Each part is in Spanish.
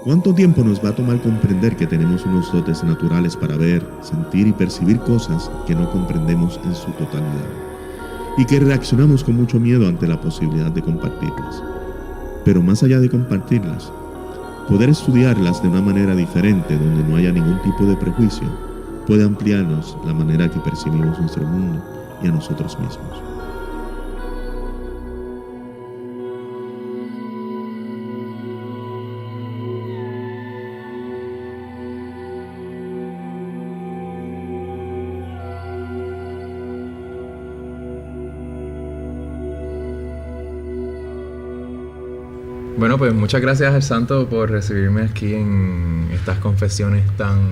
¿Cuánto tiempo nos va a tomar comprender que tenemos unos dotes naturales para ver, sentir y percibir cosas que no comprendemos en su totalidad? Y que reaccionamos con mucho miedo ante la posibilidad de compartirlas. Pero más allá de compartirlas, poder estudiarlas de una manera diferente, donde no haya ningún tipo de prejuicio, puede ampliarnos la manera que percibimos nuestro mundo y a nosotros mismos. Bueno, pues muchas gracias al Santo por recibirme aquí en estas confesiones tan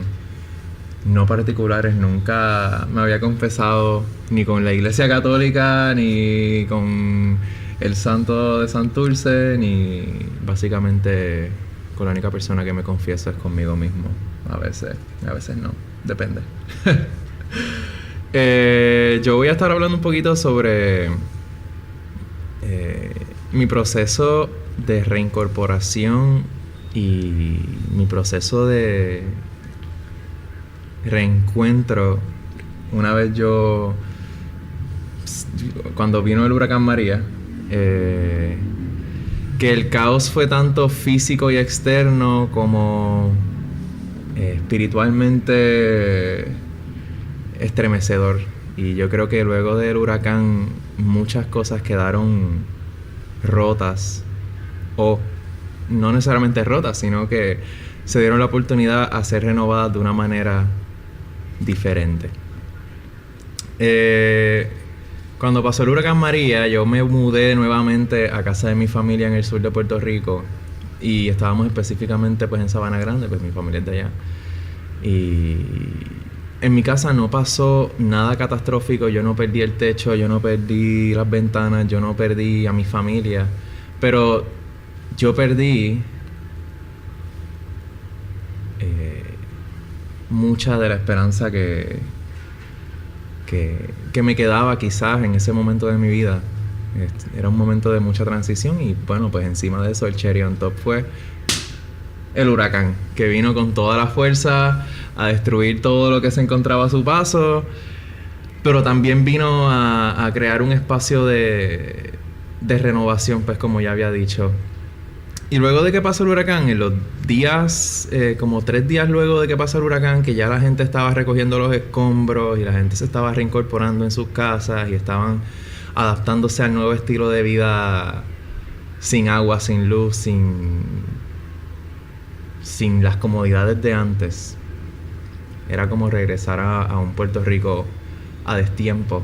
no particulares. Nunca me había confesado ni con la Iglesia Católica, ni con el Santo de Santurce, ni básicamente con la única persona que me confieso es conmigo mismo. A veces no, depende. Yo voy a estar hablando un poquito sobre mi proceso de reincorporación y mi proceso de reencuentro una vez cuando vino el huracán María, que el caos fue tanto físico y externo como espiritualmente estremecedor. Y yo creo que luego del huracán muchas cosas quedaron rotas, o no necesariamente rotas, sino que se dieron la oportunidad a ser renovadas de una manera diferente. Cuando pasó el huracán María, yo me mudé nuevamente a casa de mi familia en el sur de Puerto Rico, y estábamos específicamente pues en Sabana Grande, pues mi familia es de allá. Y en mi casa no pasó nada catastrófico. Yo no perdí el techo, yo no perdí las ventanas, yo no perdí a mi familia, pero yo perdí mucha de la esperanza que me quedaba quizás en ese momento de mi vida. Era un momento de mucha transición, y bueno, pues encima de eso el cherry on top fue el huracán, que vino con toda la fuerza a destruir todo lo que se encontraba a su paso, pero también vino a crear un espacio de renovación, pues como ya había dicho. Y luego de que pasó el huracán, en los días, como 3 días luego de que pasó el huracán, que ya la gente estaba recogiendo los escombros y la gente se estaba reincorporando en sus casas y estaban adaptándose al nuevo estilo de vida sin agua, sin luz, sin las comodidades de antes. Era como regresar a un Puerto Rico a destiempo.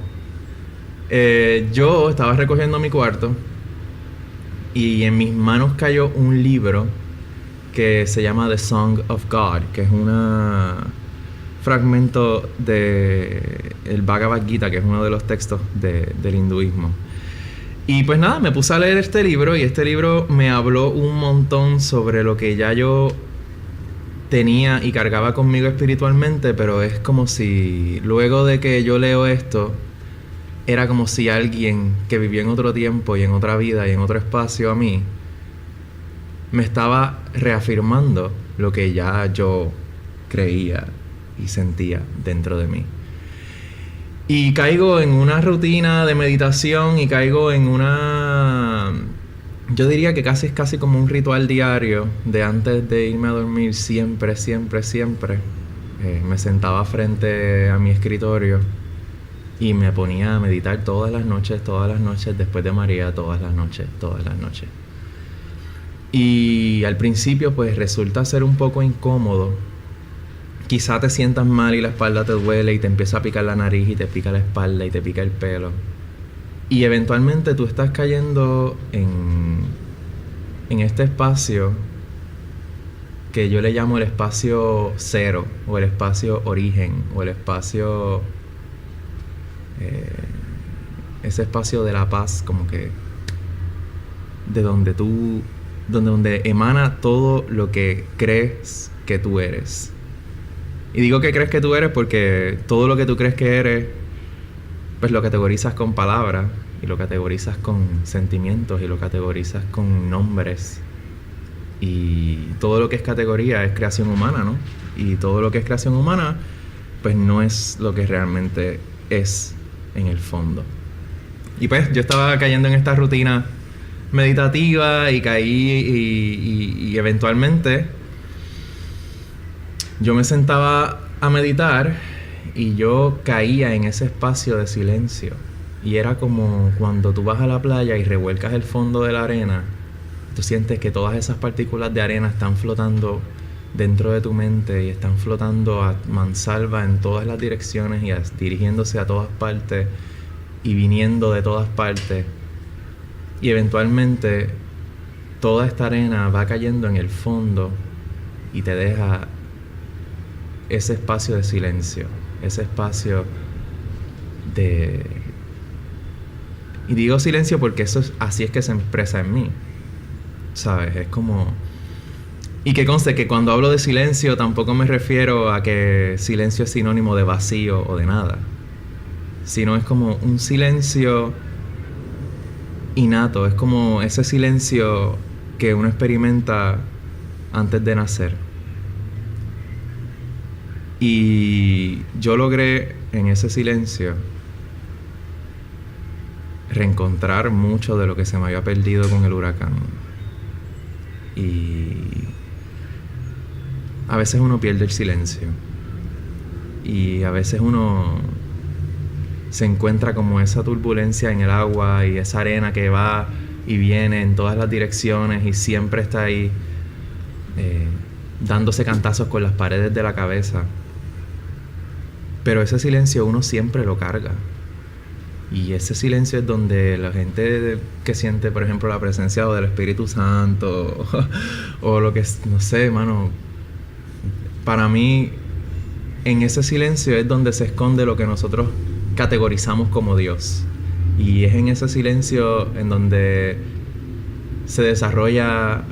Yo estaba recogiendo mi cuarto y en mis manos cayó un libro que se llama The Song of God, que es un fragmento de el Bhagavad Gita, que es uno de los textos del hinduismo. Y pues nada, me puse a leer este libro, y este libro me habló un montón sobre lo que ya yo tenía y cargaba conmigo espiritualmente, pero es como si luego de que yo leo esto, era como si alguien que vivió en otro tiempo y en otra vida y en otro espacio a mí me estaba reafirmando lo que ya yo creía y sentía dentro de mí. Y caigo en una rutina de meditación, y caigo en yo diría que casi como un ritual diario de antes de irme a dormir. Siempre me sentaba frente a mi escritorio y me ponía a meditar todas las noches, después de María, todas las noches. Y al principio pues resulta ser un poco incómodo. Quizá te sientas mal y la espalda te duele y te empieza a picar la nariz y te pica la espalda y te pica el pelo. Y eventualmente tú estás cayendo en este espacio que yo le llamo el espacio cero, o el espacio origen, o el espacio... ese espacio de la paz, como que de donde emana todo lo que crees que tú eres. Y digo que crees que tú eres porque todo lo que tú crees que eres, pues lo categorizas con palabras, y lo categorizas con sentimientos, y lo categorizas con nombres. Y todo lo que es categoría es creación humana, ¿no? Y todo lo que es creación humana, pues no es lo que realmente es en el fondo. Y pues yo estaba cayendo en esta rutina meditativa y caí y eventualmente yo me sentaba a meditar y yo caía en ese espacio de silencio. Y era como cuando tú vas a la playa y revuelcas el fondo de la arena, tú sientes que todas esas partículas de arena están flotando dentro de tu mente y están flotando a mansalva en todas las direcciones y dirigiéndose a todas partes y viniendo de todas partes. Y eventualmente toda esta arena va cayendo en el fondo y te deja ese espacio de silencio, ese espacio de... Y digo silencio porque así es que se expresa en mí, ¿sabes? Es como... Y que conste que cuando hablo de silencio tampoco me refiero a que silencio es sinónimo de vacío o de nada, sino es como un silencio innato, es como ese silencio que uno experimenta antes de nacer. Y yo logré en ese silencio reencontrar mucho de lo que se me había perdido con el huracán. Y a veces uno pierde el silencio. Y a veces uno se encuentra como esa turbulencia en el agua y esa arena que va y viene en todas las direcciones y siempre está ahí dándose cantazos con las paredes de la cabeza. Pero ese silencio uno siempre lo carga. Y ese silencio es donde la gente que siente, por ejemplo, la presencia del Espíritu Santo o lo que es, no sé, mano. Para mí, en ese silencio es donde se esconde lo que nosotros categorizamos como Dios. Y es en ese silencio en donde se desarrolla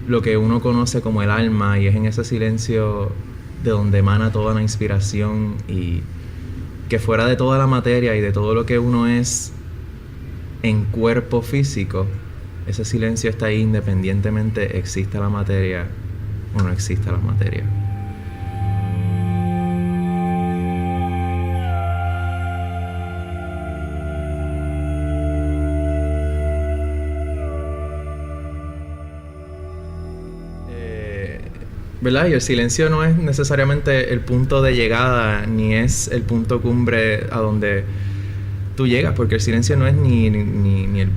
lo que uno conoce como el alma, y es en ese silencio de donde emana toda la inspiración, y que fuera de toda la materia y de todo lo que uno es en cuerpo físico, ese silencio está ahí independientemente exista la materia o no exista la materia. ¿Verdad? Y el silencio no es necesariamente el punto de llegada, ni es el punto cumbre a donde tú llegas, porque el silencio no es ni el...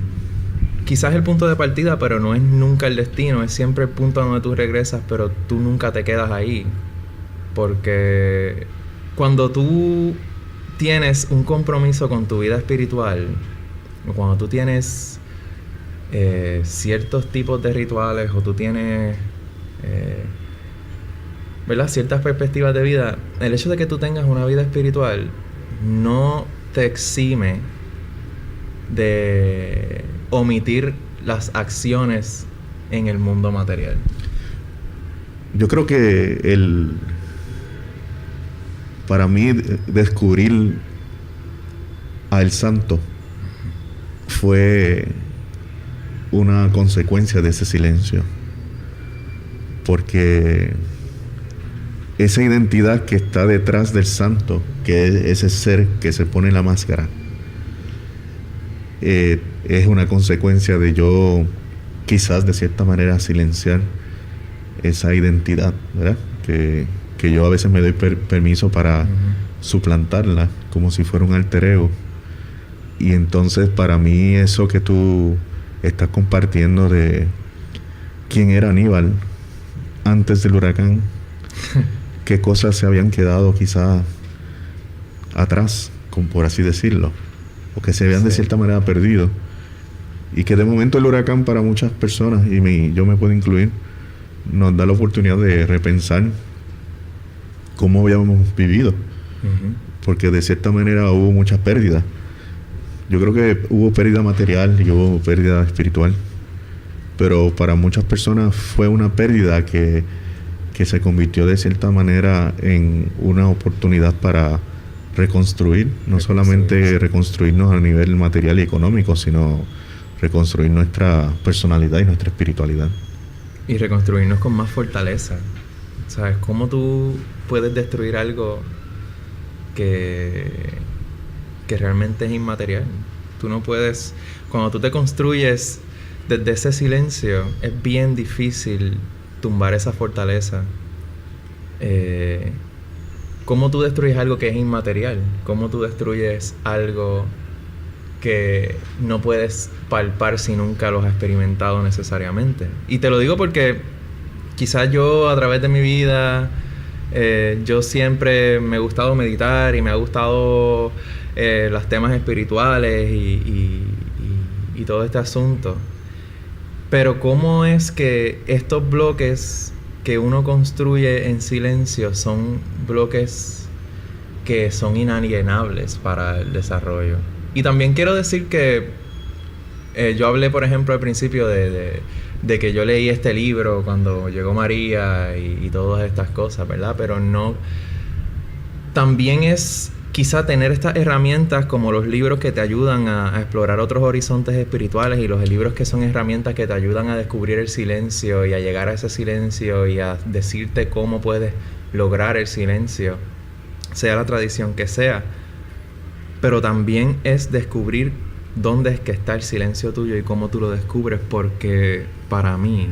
Quizás el punto de partida, pero no es nunca el destino, es siempre el punto a donde tú regresas, pero tú nunca te quedas ahí. Porque cuando tú tienes un compromiso con tu vida espiritual, o cuando tú tienes ciertos tipos de rituales, o tú tienes... ¿verdad? Ciertas perspectivas de vida, el hecho de que tú tengas una vida espiritual no te exime de omitir las acciones en el mundo material. Yo creo que para mí descubrir a El Santo fue una consecuencia de ese silencio, porque esa identidad que está detrás del santo, que es ese ser que se pone la máscara, es una consecuencia de yo quizás de cierta manera silenciar esa identidad, ¿verdad? Que yo a veces me doy permiso para suplantarla como si fuera un alter ego. Y entonces para mí eso que tú estás compartiendo de quién era Aníbal antes del huracán, qué cosas se habían quedado quizás atrás, como por así decirlo, o que se habían de cierta manera perdido, y que de momento el huracán para muchas personas, y yo me puedo incluir, nos da la oportunidad de repensar cómo habíamos vivido, porque de cierta manera hubo muchas pérdidas. Yo creo que hubo pérdida material y hubo pérdida espiritual, pero para muchas personas fue una pérdida que se convirtió de cierta manera en una oportunidad para reconstruir, no solamente reconstruirnos a nivel material y económico, sino reconstruir nuestra personalidad y nuestra espiritualidad. y reconstruirnos con más fortaleza. ¿Sabes? ¿Cómo tú puedes destruir algo que realmente es inmaterial? Tú no puedes... Cuando tú te construyes desde ese silencio, es bien difícil tumbar esa fortaleza. ¿Cómo tú destruyes algo que es inmaterial? ¿Cómo tú destruyes algo que no puedes palpar si nunca lo has experimentado necesariamente? Y te lo digo porque quizás yo a través de mi vida, yo siempre me ha gustado meditar y me ha gustado los temas espirituales y todo este asunto. Pero ¿cómo es que estos bloques que uno construye en silencio son bloques que son inalienables para el desarrollo? Y también quiero decir que yo hablé, por ejemplo, al principio de que yo leí este libro cuando llegó María y todas estas cosas, ¿verdad? Pero no... También es quizá tener estas herramientas como los libros que te ayudan a explorar otros horizontes espirituales y los libros que son herramientas que te ayudan a descubrir el silencio y a llegar a ese silencio y a decirte cómo puedes lograr el silencio, sea la tradición que sea. Pero también es descubrir dónde es que está el silencio tuyo y cómo tú lo descubres, porque para mí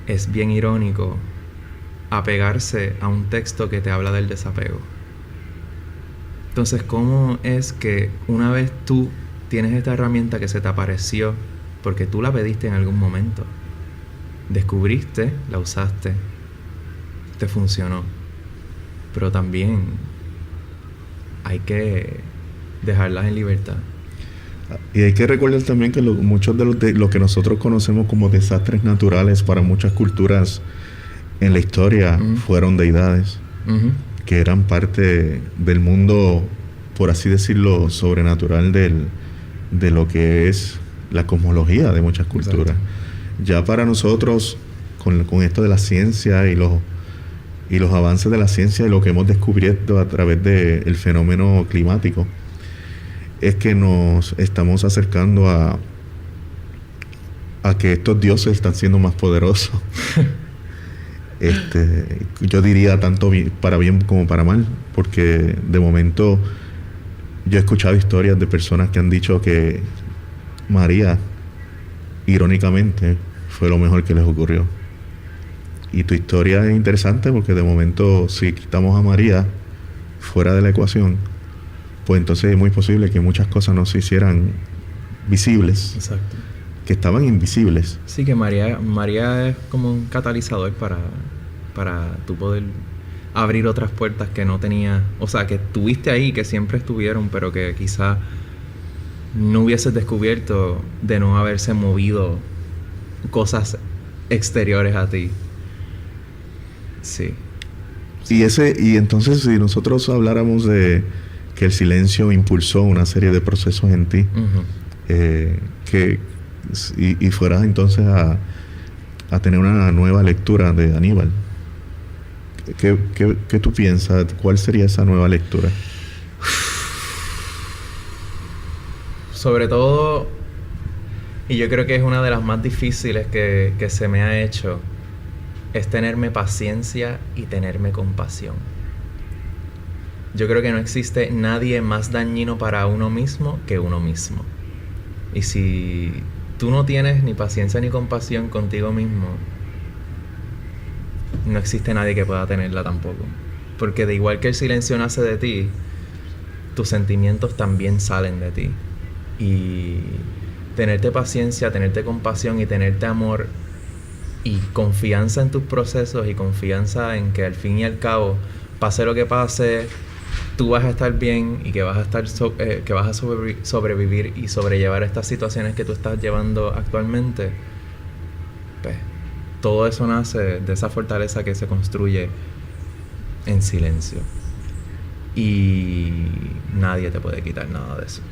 es bien irónico apegarse a un texto que te habla del desapego. Entonces, ¿cómo es que una vez tú tienes esta herramienta que se te apareció porque tú la pediste en algún momento, descubriste, la usaste, te funcionó, pero también hay que dejarlas en libertad? Y hay que recordar también que muchos de lo que nosotros conocemos como desastres naturales para muchas culturas en la historia fueron deidades que eran parte del mundo, por así decirlo, sobrenatural de lo que es la cosmología de muchas culturas. Exacto. Ya para nosotros, con esto de la ciencia y los avances de la ciencia y lo que hemos descubierto a través del fenómeno climático, es que nos estamos acercando a que estos dioses están siendo más poderosos. Yo diría tanto para bien como para mal, porque de momento yo he escuchado historias de personas que han dicho que María, irónicamente, fue lo mejor que les ocurrió. Y tu historia es interesante porque de momento, si quitamos a María fuera de la ecuación, pues entonces es muy posible que muchas cosas no se hicieran visibles. Exacto. Que estaban invisibles. Sí, que María es como un catalizador para tu poder abrir otras puertas que no tenía, o sea, que tuviste ahí, que siempre estuvieron, pero que quizá no hubieses descubierto de no haberse movido cosas exteriores a ti. Sí. Y entonces, si nosotros habláramos de que el silencio impulsó una serie de procesos en ti, y fueras entonces a tener una nueva lectura de Aníbal, ¿qué tú piensas? ¿Cuál sería esa nueva lectura? Sobre todo, y yo creo que es una de las más difíciles que se me ha hecho, es tenerme paciencia y tenerme compasión. Yo creo que no existe nadie más dañino para uno mismo que uno mismo. Y si tú no tienes ni paciencia ni compasión contigo mismo, no existe nadie que pueda tenerla tampoco. Porque de igual que el silencio nace de ti, tus sentimientos también salen de ti. Y tenerte paciencia, tenerte compasión y tenerte amor y confianza en tus procesos y confianza en que al fin y al cabo, pase lo que pase, tú vas a estar bien y que vas a estar que vas a sobrevivir y sobrellevar estas situaciones que tú estás llevando actualmente. Pues todo eso nace de esa fortaleza que se construye en silencio. Y nadie te puede quitar nada de eso.